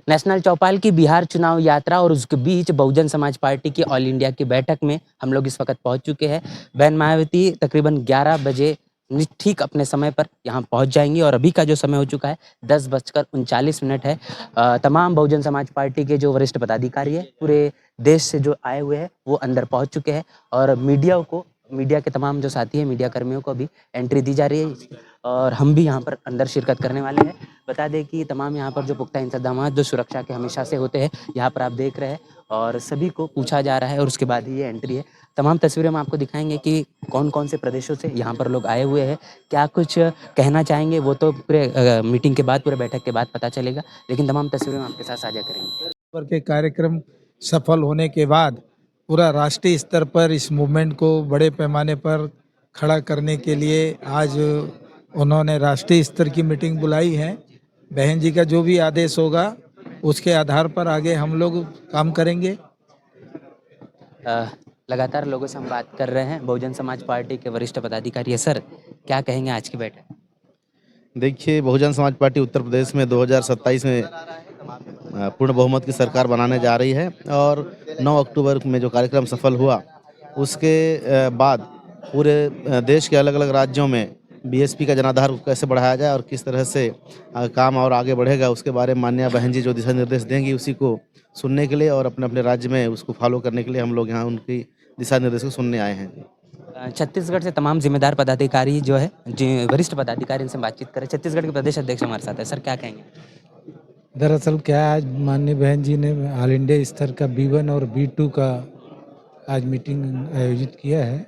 National चौपाल की बिहार चुनाव यात्रा और उसके बीच बहुजन समाज पार्टी की ऑल इंडिया की बैठक में हम लोग इस वक्त पहुंच चुके हैं। बहन मायावती तकरीबन 11 बजे ठीक अपने समय पर यहाँ पहुंच जाएंगी और अभी का जो समय हो चुका है 10:39 है। तमाम बहुजन समाज पार्टी के जो वरिष्ठ पदाधिकारी है पूरे देश से जो आए हुए हैं वो अंदर पहुंच चुके हैं और मीडिया के तमाम जो साथी हैं मीडिया कर्मियों को अभी एंट्री दी जा रही है और हम भी यहाँ पर अंदर शिरकत करने वाले हैं। बता दें कि तमाम यहाँ पर जो पुख्ता इंतजामात जो सुरक्षा के हमेशा से होते हैं यहाँ पर आप देख रहे हैं और सभी को पूछा जा रहा है और उसके बाद ही ये एंट्री है। तमाम तस्वीरें हम आपको दिखाएंगे कि कौन-कौन से प्रदेशों से यहाँ पर लोग आए हुए हैं, क्या कुछ कहना चाहेंगे वो तो पूरे मीटिंग के बाद, पूरे बैठक के बाद पता चलेगा। लेकिन तमाम तस्वीरें हम आपके साथ साझा करेंगे। पर के कार्यक्रम सफल होने के बाद पूरा राष्ट्रीय स्तर पर इस मूवमेंट को बड़े पैमाने पर खड़ा करने के लिए आज उन्होंने राष्ट्रीय स्तर की मीटिंग बुलाई है। बहन जी का जो भी आदेश होगा उसके आधार पर आगे हम लोग काम करेंगे। लगातार लोगों से हम बात कर रहे हैं। बहुजन समाज पार्टी के वरिष्ठ पदाधिकारी है सर, क्या कहेंगे आज की बैठक? देखिए, बहुजन समाज पार्टी उत्तर प्रदेश में 2027 में पूर्ण बहुमत की सरकार बनाने जा रही है और 9 अक्टूबर में जो कार्यक्रम सफल हुआ उसके बाद पूरे देश के अलग-अलग राज्यों में बीएसपी का जनाधार को कैसे बढ़ाया जाए और किस तरह से काम और आगे बढ़ेगा उसके बारे में माननीय बहन जी जो दिशा निर्देश देंगी उसी को सुनने के लिए और अपने-अपने राज्य में उसको फॉलो करने के लिए हम लोग यहाँ उनकी दिशा निर्देश को सुनने आए हैं। छत्तीसगढ़ से तमाम ज़िम्मेदार पदाधिकारी जो है जी वरिष्ठ पदाधिकारी इनसे बातचीत करें। छत्तीसगढ़ के प्रदेश अध्यक्ष हमारे साथ है। सर क्या कहेंगे? दरअसल क्या आज माननीय बहन जी ने ऑल इंडिया स्तर का B1 और B2 का आज मीटिंग आयोजित किया है।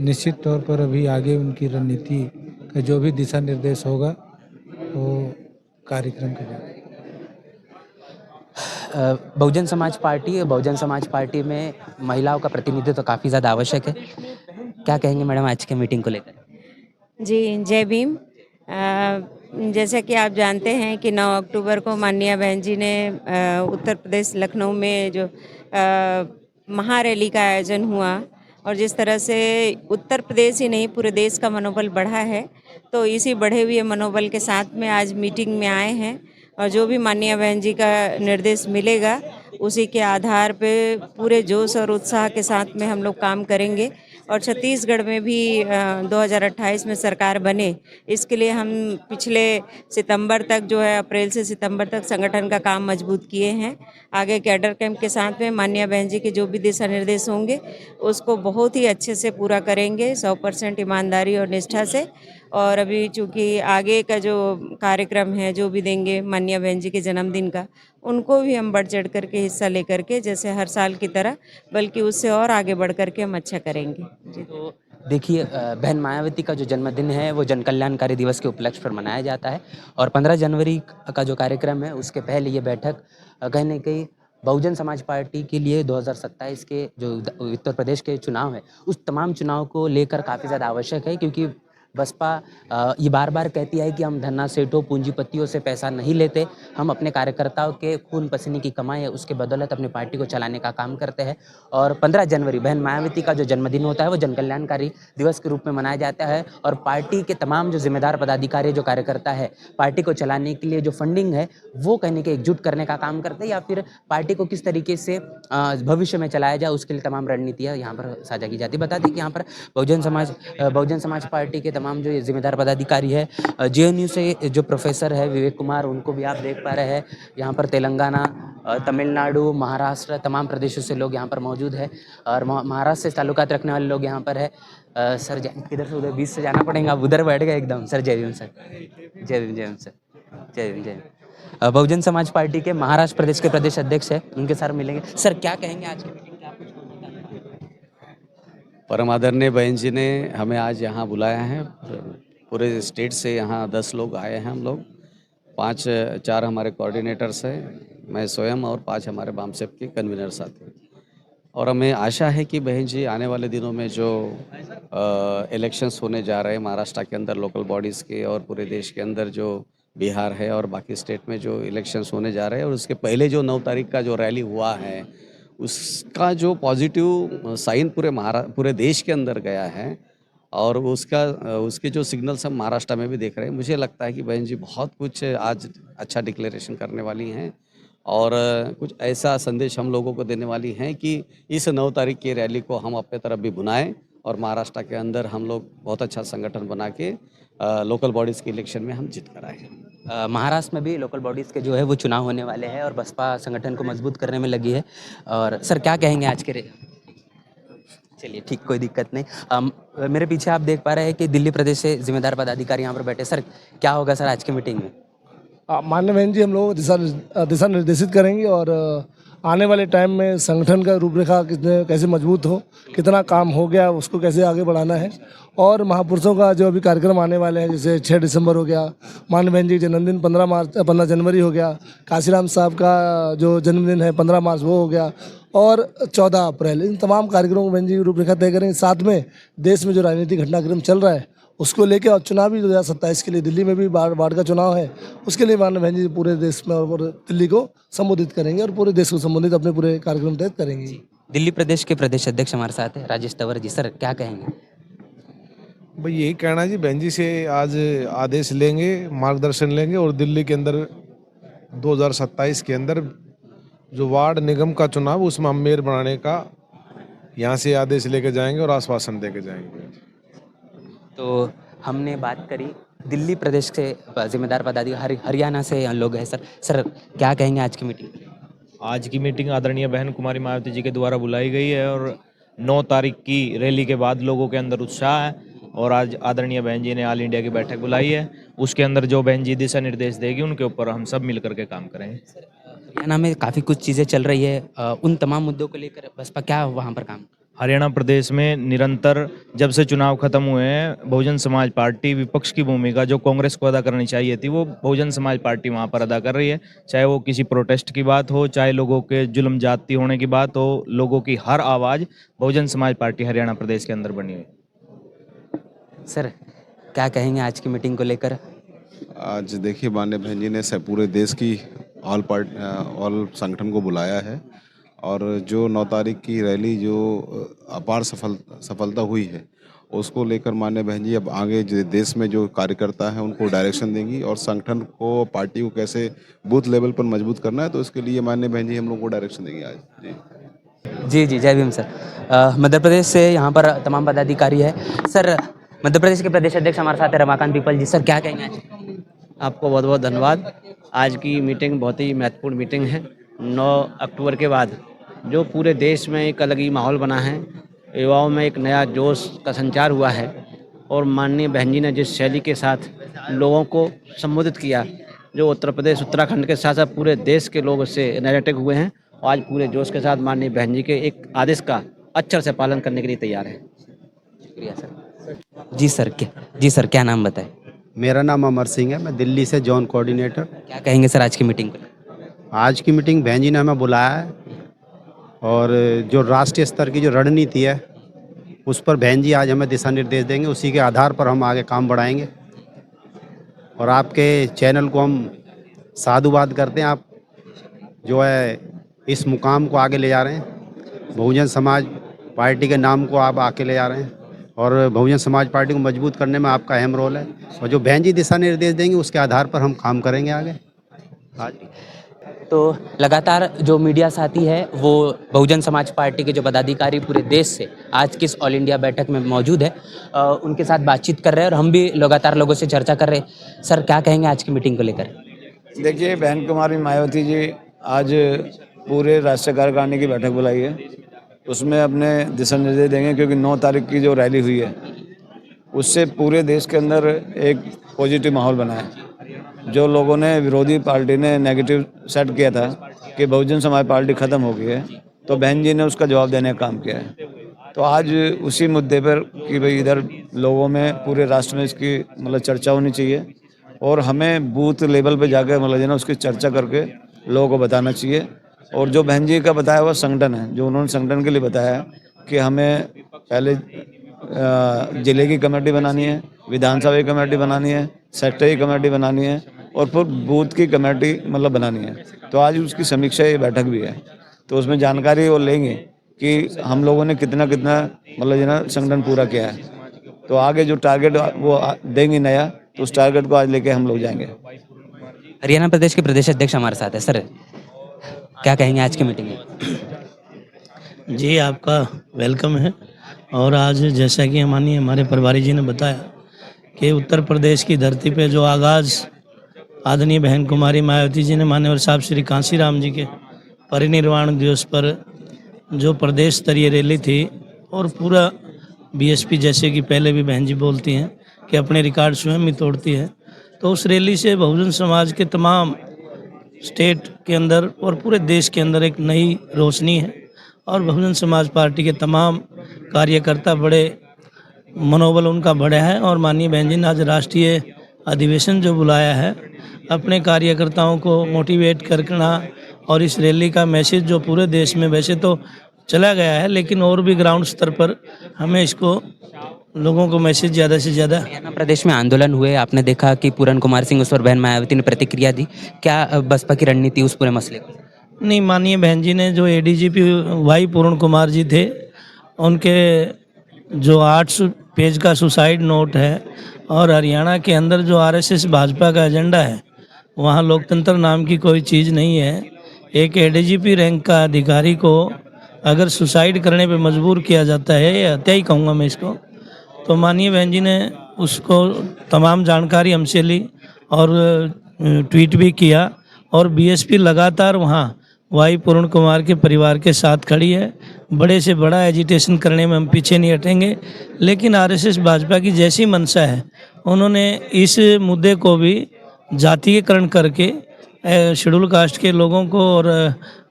निश्चित तौर पर अभी आगे उनकी रणनीति का जो भी दिशा निर्देश होगा वो कार्यक्रम के बाद। बहुजन समाज पार्टी में महिलाओं का प्रतिनिधित्व तो काफ़ी ज़्यादा आवश्यक है। क्या कहेंगे मैडम आज के मीटिंग को लेकर? जी, जय भीम। जैसा कि आप जानते हैं कि 9 अक्टूबर को माननीय बहन जी ने उत्तर प्रदेश लखनऊ में जो महारैली का आयोजन हुआ और जिस तरह से उत्तर प्रदेश ही नहीं पूरे देश का मनोबल बढ़ा है, तो इसी बढ़े हुए मनोबल के साथ में आज मीटिंग में आए हैं और जो भी माननीय बहन जी का निर्देश मिलेगा, उसी के आधार पे पूरे जोश और उत्साह के साथ में हम लोग काम करेंगे और छत्तीसगढ़ में भी 2028 में सरकार बने, इसके लिए हम पिछले सितंबर तक जो है अप्रैल से सितंबर तक संगठन का काम मजबूत किए हैं। आगे कैडर कैंप के साथ में माननीय बहन जी के जो भी दिशा निर्देश होंगे उसको बहुत ही अच्छे से पूरा करेंगे 100% ईमानदारी और निष्ठा से। और अभी चूँकि आगे का जो कार्यक्रम है जो भी देंगे माननीय बहन जी के जन्मदिन का, उनको भी हम बढ़ चढ़ कर के हिस्सा लेकर के जैसे हर साल की तरह बल्कि उससे और आगे बढ़ कर के हम अच्छा करेंगे। जी। तो देखिए बहन मायावती का जो जन्मदिन है वो जन कल्याणकारी दिवस के उपलक्ष्य पर मनाया जाता है और 15 जनवरी का जो कार्यक्रम है उसके पहले ये बैठक कहीं न कहीं बहुजन समाज पार्टी के लिए 2027 के जो उत्तर प्रदेश के चुनाव है उस तमाम चुनाव को लेकर काफ़ी ज़्यादा आवश्यक है क्योंकि बसपा ये बार-बार कहती है कि हम धन्ना सेठों, पूंजीपतियों से पैसा नहीं लेते, हम अपने कार्यकर्ताओं के खून पसीने की कमाई है उसके बदौलत अपनी पार्टी को चलाने का काम करते हैं और 15 जनवरी बहन मायावती का जो जन्मदिन होता है वो जन कल्याणकारी दिवस के रूप में मनाया जाता है और पार्टी के तमाम जो ज़िम्मेदार पदाधिकारी जो कार्यकर्ता है, पार्टी को चलाने के लिए जो फंडिंग है वो कहीं न कहीं एकजुट करने का काम करते हैं या फिर पार्टी को किस तरीके से भविष्य में चलाया जाए उसके लिए तमाम रणनीतियाँ यहाँ पर साझा की जाती है। बता दें कि यहाँ पर बहुजन समाज पार्टी के तमाम जो ये ज़िम्मेदार पदाधिकारी है जेएनयू से जो प्रोफेसर है विवेक कुमार उनको भी आप देख पा रहे हैं। यहाँ पर तेलंगाना तमिलनाडु, महाराष्ट्र तमाम प्रदेशों से लोग यहाँ पर मौजूद हैं और महाराष्ट्र से ताल्लुकात रखने वाले लोग यहाँ पर है। सर किधर से उधर बीच से जाना पड़ेगा, आप उधर बैठ गए एकदम। सर जय भीम सर। जय भीम सर। जय भीम जय भीम। बहुजन समाज पार्टी के महाराष्ट्र प्रदेश के प्रदेश अध्यक्ष है, उनके साथ मिलेंगे। सर क्या कहेंगे आज की मीटिंग के आप कुछ परम आदरणीय बहन जी ने हमें आज यहाँ बुलाया है। पूरे स्टेट से यहाँ 10 लोग आए हैं हम लोग। 4 हमारे कोऑर्डिनेटर्स हैं, मैं स्वयं और 5 हमारे बामसेप के कन्वीनर साथी हैं। और हमें आशा है कि बहन जी आने वाले दिनों में जो इलेक्शंस होने जा रहे हैं महाराष्ट्र के अंदर लोकल बॉडीज़ के और पूरे देश के अंदर जो बिहार है और बाकी स्टेट में जो इलेक्शंस होने जा रहे हैं और उसके पहले जो 9 तारीख का जो रैली हुआ है उसका जो पॉजिटिव साइन पूरे देश के अंदर गया है और उसके जो सिग्नल्स हम महाराष्ट्र में भी देख रहे हैं। मुझे लगता है कि बहन जी बहुत कुछ आज अच्छा डिक्लेरेशन करने वाली हैं और कुछ ऐसा संदेश हम लोगों को देने वाली हैं कि इस 9 तारीख की रैली को हम अपने तरफ भी बुलाएं और महाराष्ट्र के अंदर हम लोग बहुत अच्छा संगठन बना के लोकल बॉडीज़ के इलेक्शन में हम जीत कर आए। महाराष्ट्र में भी लोकल बॉडीज़ के जो है वो चुनाव होने वाले हैं और बसपा संगठन को मजबूत करने में लगी है। और सर क्या कहेंगे आज के चलिए ठीक, कोई दिक्कत नहीं। मेरे पीछे आप देख पा रहे हैं कि दिल्ली प्रदेश से जिम्मेदार पदाधिकारी यहाँ पर बैठे। सर क्या होगा सर आज की मीटिंग में? माननीय बहन जी हम लोग दिशा निर्देशित करेंगे और आने वाले टाइम में संगठन का रूपरेखा कैसे मजबूत हो, कितना काम हो गया उसको कैसे आगे बढ़ाना है, और महापुरुषों का जो अभी कार्यक्रम आने वाले हैं जैसे 6 दिसंबर हो गया, माननीय बहन जी जन्मदिन 15 जनवरी हो गया, काशीराम साहब का जो जन्मदिन है 15 मार्च वो हो गया, और 14 अप्रैल, इन तमाम कार्यक्रमों को बहन जी रूपरेखा तय करेंगे। साथ में देश में जो राजनीतिक घटनाक्रम चल रहा है उसको लेके, और चुनावी 2027 के लिए दिल्ली में भी वार्ड का चुनाव है, उसके लिए माननीय बहन जी पूरे देश में और दिल्ली को संबोधित करेंगे और पूरे देश को संबोधित अपने पूरे कार्यक्रम तय करेंगे। दिल्ली प्रदेश के प्रदेश अध्यक्ष हमारे साथ हैं राजेश तंवर जी। सर क्या कहेंगे? भाई यही कहना है जी, बहन जी से आज आदेश लेंगे, मार्गदर्शन लेंगे और दिल्ली के अंदर 2027 के अंदर जो वार्ड निगम का चुनाव उसमें हम मेयर बनाने का यहाँ से आदेश लेके जाएंगे और आश्वासन देके जाएंगे। तो हमने बात करी दिल्ली प्रदेश से जिम्मेदार पदाधिकारी, हरियाणा से लोग हैं। सर क्या कहेंगे आज की मीटिंग? आज की मीटिंग आदरणीय बहन कुमारी मायावती जी के द्वारा बुलाई गई है और 9 तारीख की रैली के बाद लोगों के अंदर उत्साह है और आज आदरणीय बहन जी ने ऑल इंडिया की बैठक बुलाई है। उसके अंदर जो बहन जी दिशा निर्देश देगी उनके ऊपर हम सब मिल करके काम करेंगे। हरियाणा में काफ़ी कुछ चीज़ें चल रही है, उन तमाम मुद्दों को लेकर बसपा क्या वहाँ पर काम? हरियाणा प्रदेश में निरंतर जब से चुनाव खत्म हुए हैं बहुजन समाज पार्टी विपक्ष की भूमिका जो कांग्रेस को अदा करनी चाहिए थी वो बहुजन समाज पार्टी वहाँ पर अदा कर रही है। चाहे वो किसी प्रोटेस्ट की बात हो, चाहे लोगों के जुल्म जाती होने की बात हो, लोगों की हर आवाज़ बहुजन समाज पार्टी हरियाणा प्रदेश के अंदर बनी हुई। सर क्या कहेंगे आज की मीटिंग को लेकर? आज देखिए माननीय बहन जी ने पूरे देश की ऑल संगठन को बुलाया है और जो 9 तारीख की रैली जो अपार सफलता हुई है उसको लेकर माननीय बहन जी अब आगे देश में जो कार्यकर्ता हैं उनको डायरेक्शन देंगी और संगठन को, पार्टी को कैसे बूथ लेवल पर मजबूत करना है, तो इसके लिए माननीय बहन जी हम लोग को डायरेक्शन देंगी आज। जी जय भीम सर। मध्य प्रदेश से यहाँ पर तमाम पदाधिकारी है। सर मध्य प्रदेश के प्रदेश अध्यक्ष हमारे साथ है रमाकांत पीपल जी। सर क्या कहेंगे आज? आपको बहुत बहुत धन्यवाद। आज की मीटिंग बहुत ही महत्वपूर्ण मीटिंग है। 9 अक्टूबर के बाद जो पूरे देश में एक अलग ही माहौल बना है, युवाओं में एक नया जोश का संचार हुआ है और माननीय बहन जी ने जिस शैली के साथ लोगों को संबोधित किया, जो उत्तर प्रदेश उत्तराखंड के साथ साथ पूरे देश के लोग उससे एनर्जेटिक हुए हैं और आज पूरे जोश के साथ माननीय बहन जी के एक आदेश का अक्षर से पालन करने के लिए तैयार है। शुक्रिया सर। जी सर क्या नाम बताएं? मेरा नाम अमर सिंह है, मैं दिल्ली से जॉन कोऑर्डिनेटर। क्या कहेंगे सर आज की मीटिंग को? आज की मीटिंग बहन जी ने हमें बुलाया है और जो राष्ट्रीय स्तर की जो रणनीति है उस पर बहन जी आज हमें दिशा निर्देश देंगे, उसी के आधार पर हम आगे काम बढ़ाएंगे। और आपके चैनल को हम साधुवाद करते हैं, आप जो है इस मुकाम को आगे ले जा रहे हैं, बहुजन समाज पार्टी के नाम को आप आके ले जा रहे हैं और बहुजन समाज पार्टी को मजबूत करने में आपका अहम रोल है और जो बहन जी दिशा निर्देश देंगे उसके आधार पर हम काम करेंगे आगे। तो लगातार जो मीडिया साथी है वो बहुजन समाज पार्टी के जो पदाधिकारी पूरे देश से आज की इस ऑल इंडिया बैठक में मौजूद है, उनके साथ बातचीत कर रहे हैं और हम भी लगातार लोगों से चर्चा कर रहे हैं। सर क्या कहेंगे आज की मीटिंग को लेकर? देखिए बहन कुमारी मायावती जी आज पूरे राष्ट्रीय कार्यकारिणी की बैठक बुलाई है, उसमें अपने दिशा निर्देश देंगे क्योंकि 9 तारीख की जो रैली हुई है उससे पूरे देश के अंदर एक पॉजिटिव माहौल बना है। जो लोगों ने, विरोधी पार्टी ने नेगेटिव सेट किया था कि बहुजन समाज पार्टी ख़त्म हो गई है, तो बहन जी ने उसका जवाब देने का काम किया है। तो आज उसी मुद्दे पर कि भाई इधर लोगों में, पूरे राष्ट्र में इसकी मतलब चर्चा होनी चाहिए और हमें बूथ लेवल पे जाकर मतलब उसकी चर्चा करके लोगों को बताना चाहिए। और जो बहन जी का बताया हुआ संगठन है, जो उन्होंने संगठन के लिए बताया है कि हमें पहले जिले की कमेटी बनानी है, विधानसभा की कमेटी बनानी है, सेक्टर की कमेटी बनानी है और फिर बूथ की कमेटी मतलब बनानी है। तो आज उसकी समीक्षा ये बैठक भी है, तो उसमें जानकारी वो लेंगे कि हम लोगों ने कितना मतलब संगठन पूरा किया है। तो आगे जो टारगेट वो देंगे नया, तो उस टारगेट को आज लेके हम लोग जाएंगे। हरियाणा प्रदेश के प्रदेश अध्यक्ष हमारे साथ है। सर क्या कहेंगे आज की मीटिंग में? जी, आपका वेलकम है। और आज जैसा कि हमारे प्रभारी जी ने बताया कि उत्तर प्रदेश की धरती पे जो आगाज़ आदरणीय बहन कुमारी मायावती जी ने मान्यवर साहब श्री कांशीराम जी के परिनिर्वाण दिवस पर जो प्रदेश स्तरीय रैली थी, और पूरा बीएसपी, जैसे कि पहले भी बहन जी बोलती हैं कि अपने रिकॉर्ड स्वयं ही तोड़ती है, तो उस रैली से बहुजन समाज के तमाम स्टेट के अंदर और पूरे देश के अंदर एक नई रोशनी है। और बहुजन समाज पार्टी के तमाम कार्यकर्ता बड़े मनोबल उनका बढ़ा है। और माननीय बहन जी ने आज राष्ट्रीय अधिवेशन जो बुलाया है, अपने कार्यकर्ताओं को मोटिवेट करना, और इस रैली का मैसेज जो पूरे देश में वैसे तो चला गया है, लेकिन और भी ग्राउंड स्तर पर हमें इसको लोगों को मैसेज ज़्यादा से ज़्यादा। हरियाणा प्रदेश में आंदोलन हुए, आपने देखा कि पूरन कुमार सिंह उस पर बहन मायावती ने प्रतिक्रिया दी। क्या बसपा की रणनीति उस पूरे मसले को? नहीं, माननीय बहन जी ने जो एडीजीपी वाई पूर्ण कुमार जी थे, उनके जो 800 पेज का सुसाइड नोट है, और हरियाणा के अंदर जो आरएसएस भाजपा का एजेंडा है, वहाँ लोकतंत्र नाम की कोई चीज़ नहीं है। एक एडीजीपी रैंक का अधिकारी को अगर सुसाइड करने पे मजबूर किया जाता है, या हत्या ही कहूँगा मैं इसको, तो माननीय बहन जी ने उसको तमाम जानकारी हमसे ली और ट्वीट भी किया। और बीएसपी लगातार वहाँ वाई पूर्ण कुमार के परिवार के साथ खड़ी है। बड़े से बड़ा एजिटेशन करने में हम पीछे नहीं हटेंगे। लेकिन आरएसएस भाजपा की जैसी मंशा है, उन्होंने इस मुद्दे को भी जातीयकरण करके शेड्यूल कास्ट के लोगों को और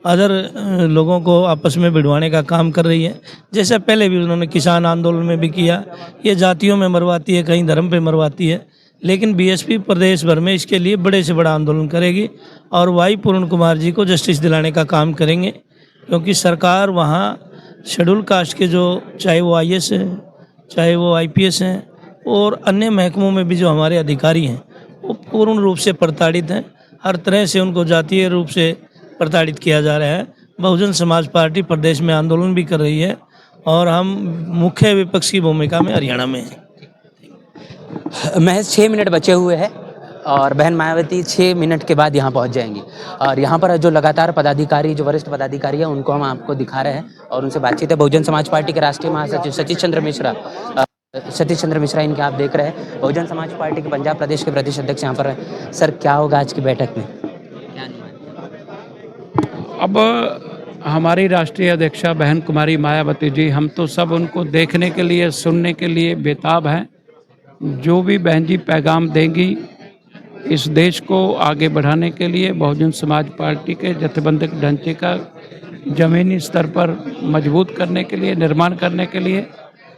अदर लोगों को आपस में भिड़वाने का काम कर रही है। जैसा पहले भी उन्होंने किसान आंदोलन में भी किया। ये जातियों में मरवाती है, कहीं धर्म पे मरवाती है। लेकिन बीएसपी प्रदेश भर में इसके लिए बड़े से बड़ा आंदोलन करेगी और वाई पूर्ण कुमार जी को जस्टिस दिलाने का काम करेंगे, क्योंकि सरकार वहाँ शेड्यूल कास्ट के जो, चाहे वो आईएएस है, चाहे वो आईपीएस हैं, और अन्य महकमों में भी जो हमारे अधिकारी हैं, वो पूर्ण रूप से प्रताड़ित हैं। हर तरह से उनको जातीय रूप से प्रताड़ित किया जा रहा है। बहुजन समाज पार्टी प्रदेश में आंदोलन भी कर रही है, और हम मुख्य विपक्ष की भूमिका में हरियाणा में हैं। महज 6 मिनट बचे हुए हैं और बहन मायावती 6 मिनट के बाद यहाँ पहुँच जाएंगी। और यहाँ पर जो लगातार पदाधिकारी, जो वरिष्ठ पदाधिकारी हैं, उनको हम आपको दिखा रहे हैं और उनसे बातचीत है। बहुजन समाज पार्टी के राष्ट्रीय महासचिव सतीश चंद्र मिश्रा इनके आप देख रहे हैं। बहुजन समाज पार्टी के पंजाब प्रदेश के प्रदेश अध्यक्ष यहाँ पर हैं। सर, क्या होगा आज की बैठक में? अब हमारी राष्ट्रीय अध्यक्षा बहन कुमारी मायावती जी, हम तो सब उनको देखने के लिए, सुनने के लिए बेताब हैं। जो भी बहन जी पैगाम देंगी, इस देश को आगे बढ़ाने के लिए, बहुजन समाज पार्टी के जथेबंधक ढांचे का ज़मीनी स्तर पर मजबूत करने के लिए, निर्माण करने के लिए,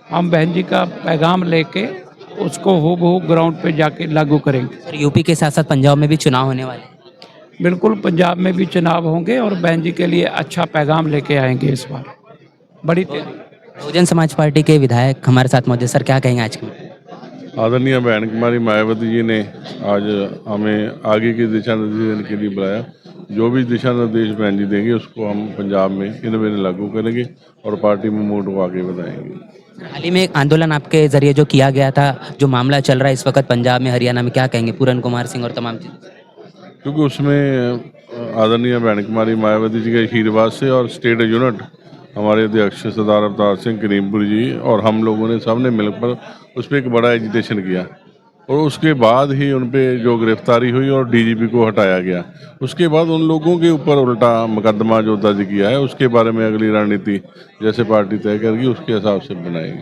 हम बहन जी का पैगाम लेके उसको हूबहू ग्राउंड पे जाके लागू करेंगे। सर, यूपी के साथ साथ पंजाब में भी चुनाव होने वाले हैं। बिल्कुल, पंजाब में भी चुनाव होंगे और बहन जी के लिए अच्छा पैगाम लेके आएंगे इस बार। बड़ी बहुजन समाज पार्टी के विधायक हमारे साथ मौजूद। सर, क्या कहेंगे आज की? आदरणीय बहन कुमारी मायावती जी ने आज हमें आगे के दिशा निर्देश देने के लिए बुलाया। जो भी दिशा निर्देश बहन जी देंगे, उसको हम पंजाब में इन लागू करेंगे और पार्टी मूवमेंट को आगे बढ़ाएंगे। हाल ही में एक आंदोलन आपके जरिए जो किया गया था, जो मामला चल रहा है इस वक्त पंजाब में, हरियाणा में, क्या कहेंगे पूरन कुमार सिंह और तमाम चीज़? क्योंकि उसमें आदरणीय बहन कुमारी मायावती जी के आशीर्वाद से और स्टेट यूनिट हमारे अध्यक्ष सरदार अवतार सिंह करीमपुर जी और हम लोगों ने सबने मिलकर उस पर एक बड़ा एजिटेशन किया, और उसके बाद ही उन पर जो गिरफ्तारी हुई और डीजीपी को हटाया गया। उसके बाद उन लोगों के ऊपर उल्टा मुकदमा जो दर्ज किया है, उसके बारे में अगली रणनीति जैसे पार्टी तय करेगी उसके हिसाब से बनाएगी।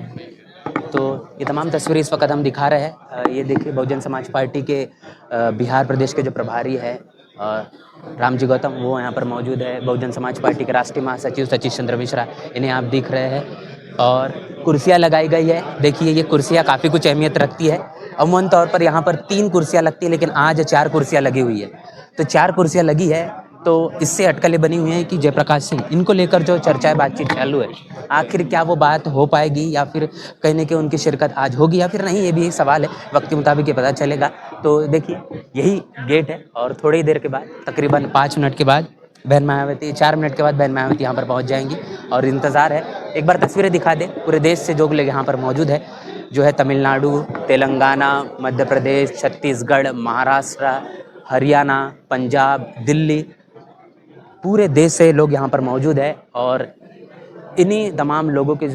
तो ये तमाम तस्वीरें इस वक्त हम दिखा रहे हैं। ये देखिए, बहुजन समाज पार्टी के बिहार प्रदेश के जो प्रभारी है रामजी गौतम, वो यहाँ पर मौजूद है। बहुजन समाज पार्टी के राष्ट्रीय महासचिव सतीश चंद्र मिश्रा, इन्हें आप दिख रहे हैं। और कुर्सियाँ लगाई गई है। देखिए, ये कुर्सियाँ काफ़ी कुछ अहमियत रखती है। अमूमन तौर पर यहाँ पर 3 कुर्सियाँ लगती है, लेकिन आज 4 कुर्सियाँ लगी हुई है। तो 4 कुर्सियाँ लगी है, तो इससे अटकलें बनी हुई हैं कि जयप्रकाश सिंह, इनको लेकर जो चर्चाएं, बातचीत चालू है, आखिर क्या वो बात हो पाएगी, या फिर कहने के उनकी शिरकत आज होगी या फिर नहीं, ये भी एक सवाल है। वक्त के मुताबिक ये पता चलेगा। तो देखिए, यही गेट है और थोड़ी देर के बाद, तकरीबन 5 मिनट के बाद बहन मायावती, 4 मिनट के बाद बहन मायावती यहाँ पर पहुँच जाएंगी और इंतज़ार है। एक बार तस्वीरें दिखा दें। पूरे देश से जो लोग यहाँ पर मौजूद है, जो है तमिलनाडु, तेलंगाना, मध्य प्रदेश, छत्तीसगढ़, महाराष्ट्र, हरियाणा, पंजाब, दिल्ली, पूरे देश से लोग यहाँ पर मौजूद है और इन्हीं तमाम लोगों को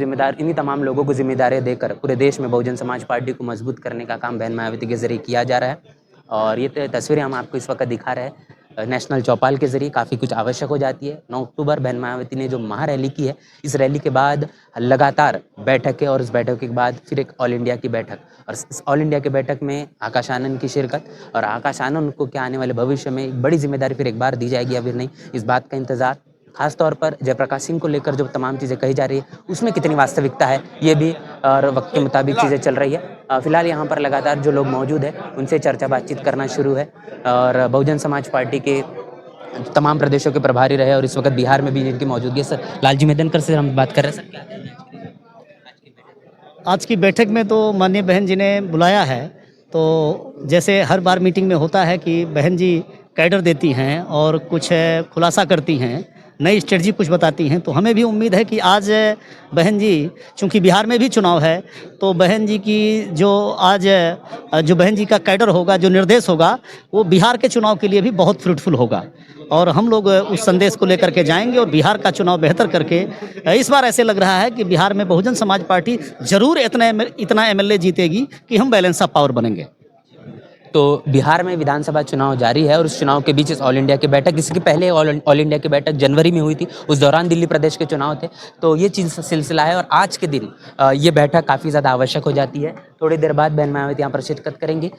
जिम्मेदारियां देकर पूरे देश में बहुजन समाज पार्टी को मजबूत करने का काम बहन मायावती के जरिए किया जा रहा है। और ये तस्वीरें हम आपको इस वक्त दिखा रहे हैं नेशनल चौपाल के जरिए। काफ़ी कुछ आवश्यक हो जाती है। 9 अक्टूबर बहन मायावती ने जो महारैली की है, इस रैली के बाद लगातार बैठक है और इस बैठक के बाद फिर एक ऑल इंडिया की बैठक, और इस ऑल इंडिया की बैठक में आकाश आनंद की शिरकत, और आकाश आनंद को क्या आने वाले भविष्य में एक बड़ी जिम्मेदारी फिर एक बार दी जाएगी या फिर नहीं, इस बात का इंतजार। खास तौर पर जयप्रकाश सिंह को लेकर जो तमाम चीज़ें कही जा रही है उसमें कितनी वास्तविकता है, ये भी और वक्त के मुताबिक चीज़ें चल रही है। फिलहाल यहाँ पर लगातार जो लोग मौजूद है उनसे चर्चा बातचीत करना शुरू है और बहुजन समाज पार्टी के तमाम प्रदेशों के प्रभारी रहे और इस वक्त बिहार में भी जिनकी मौजूदगी है। सर, लालजी मैदनकर से हम बात कर रहे हैं। सर, आज की बैठक में तो माननीय बहन जी ने बुलाया है, तो जैसे हर बार मीटिंग में होता है कि बहन जी कैडर देती हैं और कुछ खुलासा करती हैं, नई स्ट्रेटजी कुछ बताती हैं, तो हमें भी उम्मीद है कि आज बहन जी, चूंकि बिहार में भी चुनाव है, तो बहन जी की जो बहन जी का कैडर होगा, जो निर्देश होगा, वो बिहार के चुनाव के लिए भी बहुत फ्रूटफुल होगा और हम लोग उस संदेश को लेकर के जाएंगे और बिहार का चुनाव बेहतर करके इस बार ऐसे लग रहा है कि बिहार में बहुजन समाज पार्टी जरूर इतना एमएलए जीतेगी कि हम बैलेंस ऑफ पावर बनेंगे। तो बिहार में विधानसभा चुनाव जारी है और उस चुनाव के बीच इस ऑल इंडिया की बैठक, इसके पहले ऑल इंडिया की बैठक जनवरी में हुई थी, उस दौरान दिल्ली प्रदेश के चुनाव थे, तो ये चीज़ सिलसिला है और आज के दिन ये बैठक काफ़ी ज़्यादा आवश्यक हो जाती है। थोड़ी देर बाद बहन मायावती यहाँ पर शिरकत करेंगी।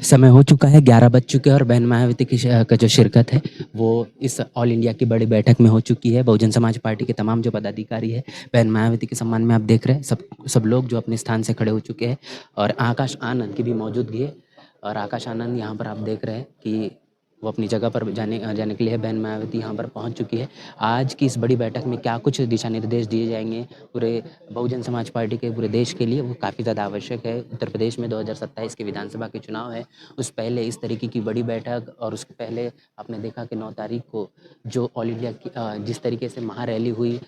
समय हो चुका है, 11 बज चुके हैं और बहन मायावती की का जो शिरकत है वो इस ऑल इंडिया की बड़ी बैठक में हो चुकी है। बहुजन समाज पार्टी के तमाम जो पदाधिकारी है बहन मायावती के सम्मान में आप देख रहे हैं सब लोग जो अपने स्थान से खड़े हो चुके हैं और आकाश आनंद की भी मौजूदगी है और आकाश आनंद यहाँ पर आप देख रहे हैं कि वो अपनी जगह पर जाने के लिए बहन मायावती यहाँ पर पहुँच चुकी है। आज की इस बड़ी बैठक में क्या कुछ दिशा निर्देश दिए जाएंगे पूरे बहुजन समाज पार्टी के पूरे देश के लिए, वो काफ़ी ज़्यादा आवश्यक है। उत्तर प्रदेश में 2027 के विधानसभा के चुनाव है, उस पहले इस तरीके की बड़ी बैठक और उसके पहले आपने देखा कि 9 तारीख को जो ऑल इंडिया की जिस तरीके से महारैली हुई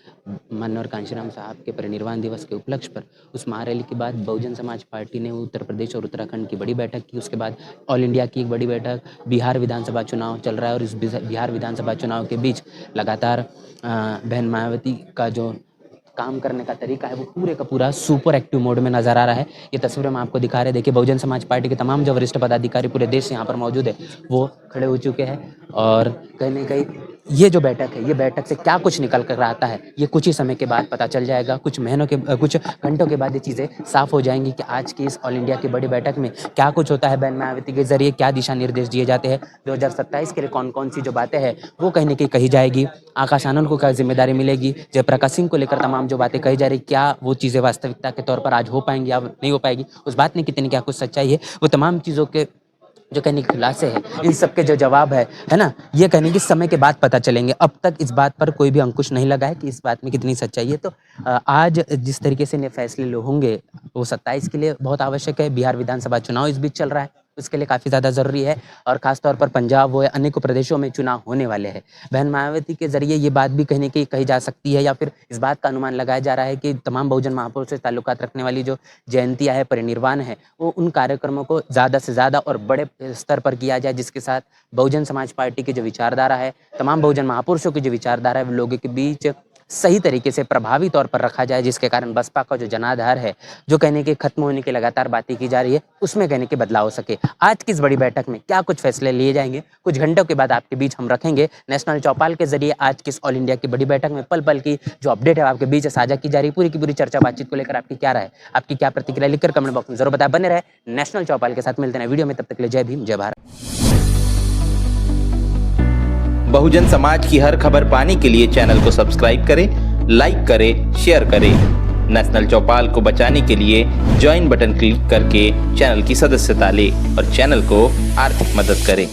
मनोहर कांशीराम साहब के परिनिर्वाण दिवस के उपलक्ष्य पर, उस महारैली के बाद बहुजन समाज पार्टी ने उत्तर प्रदेश और उत्तराखंड की बड़ी बैठक की, उसके बाद ऑल इंडिया की एक बड़ी बैठक, बिहार विधानसभा चुनाव चल रहा है और इस बिहार विधानसभा चुनाव के बीच लगातार बहन मायावती का जो काम करने का तरीका है वो पूरे का पूरा सुपर एक्टिव मोड में नजर आ रहा है। ये तस्वीरें हम आपको दिखा रहे हैं। देखिए, बहुजन समाज पार्टी के तमाम जो वरिष्ठ पदाधिकारी पूरे देश से यहाँ पर मौजूद है वो खड़े हो चुके हैं और कहीं ना कहीं ये जो बैठक है, ये बैठक से क्या कुछ निकल कर आता है ये कुछ ही समय के बाद पता चल जाएगा। कुछ घंटों के बाद ये चीज़ें साफ हो जाएंगी कि आज की इस ऑल इंडिया की बड़ी बैठक में क्या कुछ होता है, बहन मायावती के जरिए क्या दिशा निर्देश दिए जाते हैं, 2027 के लिए कौन कौन सी जो बातें हैं वो कहीं ना कहीं कही जाएगी, आकाश आनंद को क्या जिम्मेदारी मिलेगी, जयप्रकाश सिंह को लेकर तमाम जो बातें कही जा रही, क्या वो चीज़ें वास्तविकता के तौर पर आज हो पाएंगी या नहीं हो पाएगी, उस बात में कितनी क्या कुछ सच्चाई है, वो तमाम चीज़ों के जो कहने के खुलासे हैं, इन सब के जो जवाब है ना, ये कहने की समय के बाद पता चलेंगे। अब तक इस बात पर कोई भी अंकुश नहीं लगा है कि इस बात में कितनी सच्चाई है। तो आज जिस तरीके से ये फैसले होंगे वो 27 के लिए बहुत आवश्यक है। बिहार विधानसभा चुनाव इस बीच चल रहा है, उसके लिए काफ़ी ज़्यादा ज़रूरी है और ख़ासतौर पर पंजाब व अनेकों प्रदेशों में चुनाव होने वाले हैं। बहन मायावती के जरिए ये बात भी कहीं कही जा सकती है या फिर इस बात का अनुमान लगाया जा रहा है कि तमाम बहुजन महापुरुष से ताल्लुकात रखने वाली जो जयंतियाँ है, परिनिर्वाण है, वो उन कार्यक्रमों को ज़्यादा से ज़्यादा और बड़े स्तर पर किया जाए, जिसके साथ बहुजन समाज पार्टी की जो विचारधारा है, तमाम बहुजन महापुरुषों की जो विचारधारा है, लोगों के बीच सही तरीके से प्रभावी तौर पर रखा जाए, जिसके कारण बसपा का जो जनाधार है, जो कहने के खत्म होने की लगातार बातें की जा रही है, उसमें कहने के बदलाव हो सके। आज की इस बड़ी बैठक में क्या कुछ फैसले लिए जाएंगे, कुछ घंटों के बाद आपके बीच हम रखेंगे नेशनल चौपाल के जरिए। आज की इस ऑल इंडिया की बड़ी बैठक में पल पल की जो अपडेट है आपके बीच साझा की जा रही है। पूरी की पूरी चर्चा बातचीत को लेकर आपकी क्या राय है, आपकी क्या प्रतिक्रिया, लिखकर कमेंट बॉक्स में जरूर बताएं। बने रहे नेशनल चौपाल के साथ, मिलते हैं वीडियो में, तब तक के लिए जय भीम, जय भारत। बहुजन समाज की हर खबर पाने के लिए चैनल को सब्सक्राइब करें, लाइक करें, शेयर करें। नेशनल चौपाल को बचाने के लिए ज्वाइन बटन क्लिक करके चैनल की सदस्यता लें और चैनल को आर्थिक मदद करें।